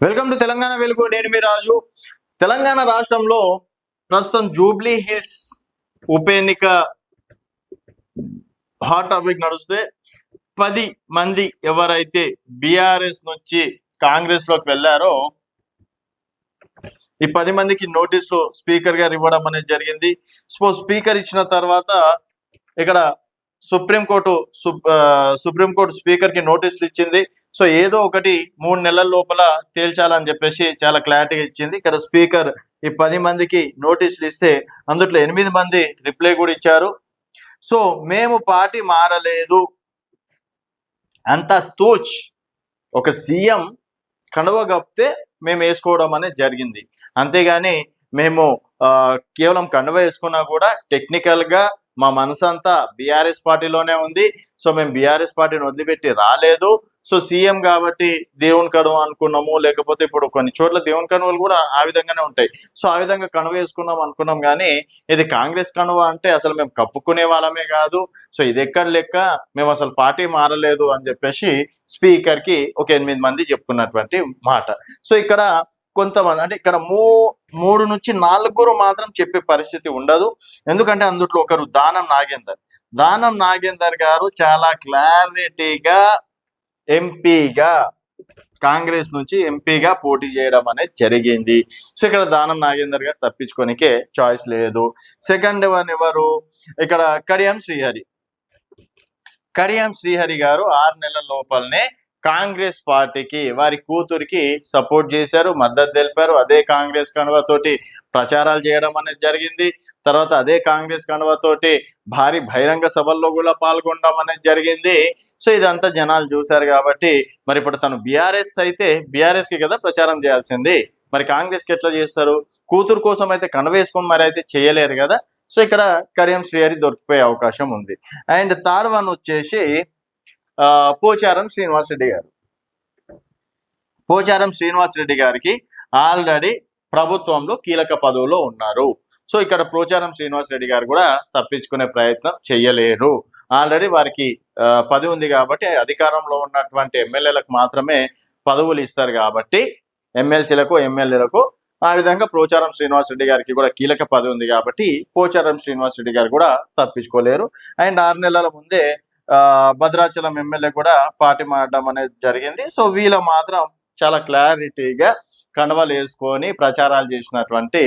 Welcome to Telangana వెలుగు. నేను మీ రాజు. తెలంగాణ రాష్ట్రంలో ప్రస్తుతం జూబ్లీ హిల్స్ ఉప ఎన్నిక హాట్ టాపిక్ నడుస్తే 10 మంది ఎవరైతే బీఆర్ఎస్ నుంచి కాంగ్రెస్ లోకి వెళ్ళారో ఈ 10 మందికి నోటీసులు స్పీకర్ గారు ఇవ్వడం అనేది జరిగింది. స్పీకర్ ఇచ్చిన తర్వాత ఇక్కడ సుప్రీంకోర్టు స్పీకర్ కి నోటీసులు ఇచ్చింది. సో ఏదో ఒకటి 3 నెలల లోపల తేల్చాలని చెప్పేసి చాలా క్లారిటీగా ఇచ్చింది. ఇక్కడ స్పీకర్ ఈ 10 మందికి నోటీసులు ఇస్తే అందులో 8 మంది రిప్లై కూడా ఇచ్చారు. సో మేము పార్టీ మారలేదు అంత తూచ్ ఒక సీఎం కండువ కప్పితే మేము వేసుకోవడం అనేది జరిగింది. అంతేగాని మేము కేవలం కండువ వేసుకున్నా కూడా టెక్నికల్ గా మా మనసంతా బీఆర్ఎస్ పార్టీలోనే ఉంది. సో మేము బీఆర్ఎస్ పార్టీని వదిలిపెట్టి రాలేదు. సో సీఎం కాబట్టి దేవుని కనువ అనుకున్నాము, లేకపోతే ఇప్పుడు కొన్ని చోట్ల దేవుని కనువలు కూడా ఆ విధంగానే ఉంటాయి. సో ఆ విధంగా కనువ వేసుకున్నాం అనుకున్నాం, కానీ ఇది కాంగ్రెస్ కనువ అంటే అసలు మేము కప్పుకునే వాళ్ళమే కాదు. సో ఇది ఎక్కడ లెక్క, మేము అసలు పార్టీ మారలేదు అని చెప్పేసి స్పీకర్ కి ఒక 8 మంది చెప్పుకున్నటువంటి మాట. సో ఇక్కడ కొంతమంది అంటే ఇక్కడ 3 నుంచి 4 మాత్రం చెప్పే పరిస్థితి ఉండదు. ఎందుకంటే అందుట్లో ఒకరు దానం నాగేందర్ గారు చాలా క్లారిటీగా ఎంపీగా కాంగ్రెస్ నుంచి ఎంపీగా పోటీ చేయడం అనేది జరిగింది. సో ఇక్కడ దానం నాగేందర్ గారు తప్పించుకోనికే చాయిస్ లేదు. సెకండ్ వన్ ఎవరు, ఇక్కడ కడియం శ్రీహరి గారు 6 నెలల లోపలనే కాంగ్రెస్ పార్టీకి వారి కూతురికి సపోర్ట్ చేశారు, మద్దతు తెలిపారు. అదే కాంగ్రెస్ కండువతోటి ప్రచారాలు చేయడం అనేది జరిగింది. తర్వాత అదే కాంగ్రెస్ కండువతోటి భారీ బహిరంగ సభల్లో కూడా పాల్గొనడం అనేది జరిగింది. సో ఇదంతా జనాలు చూశారు కాబట్టి మరి ఇప్పుడు తను బీఆర్ఎస్ అయితే బీఆర్ఎస్ కి కదా ప్రచారం చేయాల్సింది, మరి కాంగ్రెస్ కి ఎట్లా చేస్తారు? కూతురు కోసం అయితే కండువ వేసుకొని మరి అయితే చేయలేరు కదా. సో ఇక్కడ కడియం శ్రీహరి దొరికిపోయే అవకాశం ఉంది. అండ్ థర్డ్ వన్ వచ్చేసి పోచారం శ్రీనివాస్ రెడ్డి గారికి ఆల్రెడీ ప్రభుత్వంలో కీలక పదవిలో ఉన్నారు. సో ఇక్కడ పోచారం శ్రీనివాస్ రెడ్డి గారు కూడా తప్పించుకునే ప్రయత్నం చెయ్యలేరు. ఆల్రెడీ వారికి పదవి ఉంది కాబట్టి అధికారంలో ఉన్నటువంటి ఎమ్మెల్యేలకు మాత్రమే పదవులు ఇస్తారు కాబట్టి ఎమ్మెల్సీలకు ఎమ్మెల్యేలకు ఆ విధంగా పోచారం శ్రీనివాస్ రెడ్డి గారికి కూడా కీలక పదవి ఉంది కాబట్టి పోచారం శ్రీనివాస్ రెడ్డి గారు కూడా తప్పించుకోలేరు. అండ్ 6 నెలల ముందే భద్రాచలం ఎమ్మెల్యే కూడా పార్టీ మారడం అనేది జరిగింది. సో వీళ్ళ మాత్రం చాలా క్లారిటీగా కండువాలు వేసుకొని ప్రచారాలు చేసినటువంటి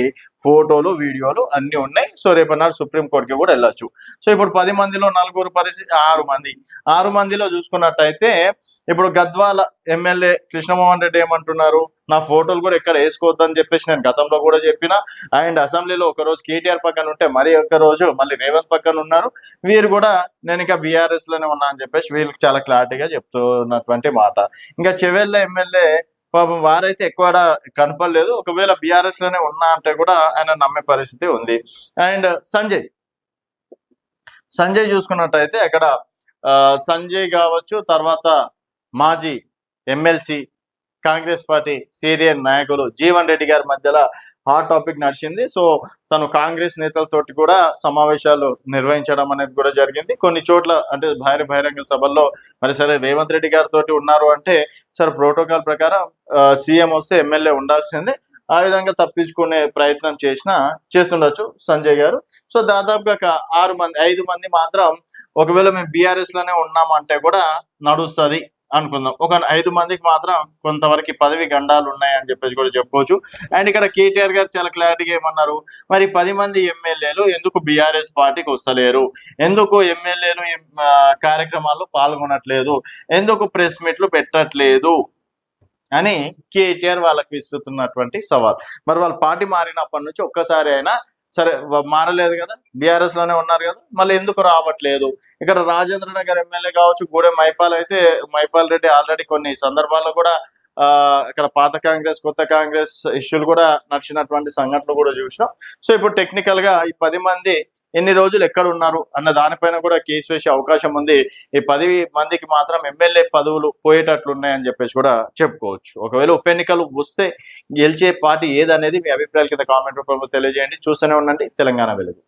ఫోటోలు వీడియోలు అన్ని ఉన్నాయి. సో రేపన్నాడు సుప్రీంకోర్టుకి కూడా వెళ్ళొచ్చు. సో ఇప్పుడు 10 మందిలో 4 పరిస్థితి 6 మందిలో చూసుకున్నట్టయితే ఇప్పుడు గద్వాల ఎమ్మెల్యే కృష్ణమోహన్ రెడ్డి ఏమంటున్నారు, నా ఫోటోలు కూడా ఎక్కడ వేసుకోవద్దని చెప్పేసి నేను గతంలో కూడా చెప్పిన. అండ్ అసెంబ్లీలో ఒకరోజు కేటీఆర్ పక్కన ఉంటే మరి రోజు మళ్ళీ రేవంత్ పక్కన ఉన్నారు. వీరు కూడా నేను ఇంకా బీఆర్ఎస్ లోనే ఉన్నా అని చెప్పేసి వీళ్ళకి చాలా క్లారిటీగా చెప్తున్నటువంటి మాట. ఇంకా చెవెళ్ళ ఎమ్మెల్యే పాపం వారైతే ఎక్కువ కనపడలేదు. ఒకవేళ బీఆర్ఎస్ లోనే ఉన్నా అంటే కూడా ఆయన నమ్మే పరిస్థితి ఉంది. అండ్ సంజయ్ చూసుకున్నట్టయితే అక్కడ సంజయ్ కావచ్చు, తర్వాత మాజీ ఎమ్మెల్సీ కాంగ్రెస్ పార్టీ సీనియర్ నాయకులు జీవన్ రెడ్డి గారి మధ్యలో హాట్ టాపిక్ నడిచింది. సో తను కాంగ్రెస్ నేతలతోటి కూడా సమావేశాలు నిర్వహించడం అనేది కూడా జరిగింది. కొన్ని చోట్ల అంటే బహిరంగ సభల్లో మరి సరే రేవంత్ రెడ్డి గారితో ఉన్నారు అంటే సరే ప్రోటోకాల్ ప్రకారం సీఎం వస్తే ఎమ్మెల్యే ఉండాల్సిందే. ఆ విధంగా తప్పించుకునే ప్రయత్నం చేస్తుండొచ్చు సంజయ్ గారు. సో దాదాపుగా 5 మంది మాత్రం ఒకవేళ మేము బీఆర్ఎస్ లోనే ఉన్నామంటే కూడా నడుస్తుంది అనుకుందాం. ఒక 5 మందికి మాత్రం కొంతవరకు పదవి గండాలు ఉన్నాయని చెప్పేసి కూడా చెప్పుకోవచ్చు. అండ్ ఇక్కడ కేటీఆర్ గారు చాలా క్లారిటీగా ఏమన్నారు, మరి 10 మంది ఎమ్మెల్యేలు ఎందుకు బీఆర్ఎస్ పార్టీకి వస్తలేరు, ఎందుకు ఎమ్మెల్యేలు కార్యక్రమాల్లో పాల్గొనట్లేదు, ఎందుకు ప్రెస్ మీట్లు పెట్టట్లేదు అని కేటీఆర్ వాళ్ళకి విసురుతున్నటువంటి సవాల్. మరి వాళ్ళు పార్టీ మారినప్పటి నుంచి ఒక్కసారి అయినా సరే మారలేదు కదా, బీఆర్ఎస్ లోనే ఉన్నారు కదా, మళ్ళీ ఎందుకు రావట్లేదు? ఇక్కడ రాజేంద్ర నగర్ ఎమ్మెల్యే కావచ్చు, గూడెం మైపాల్ రెడ్డి ఆల్రెడీ కొన్ని సందర్భాల్లో కూడా ఇక్కడ పాత కాంగ్రెస్ కొత్త కాంగ్రెస్ ఇష్యూలు కూడా నడిచినటువంటి సంఘటనలు కూడా చూసినాం. సో ఇప్పుడు టెక్నికల్ గా ఈ 10 మంది ఎన్ని రోజులు ఎక్కడ ఉన్నారు అన్న దానిపైన కూడా కేసు వేసే అవకాశం ఉంది. ఈ 10 మందికి మాత్రం ఎమ్మెల్యే పదవులు పోయేటట్లు ఉన్నాయని చెప్పేసి కూడా చెప్పుకోవచ్చు. ఒకవేళ ఉప ఎన్నికలు వస్తే గెలిచే పార్టీ ఏదనేది మీ అభిప్రాయాల కింద కామెంట్ రూపంలో తెలియజేయండి. చూస్తూనే ఉండండి తెలంగాణ వెలుగు.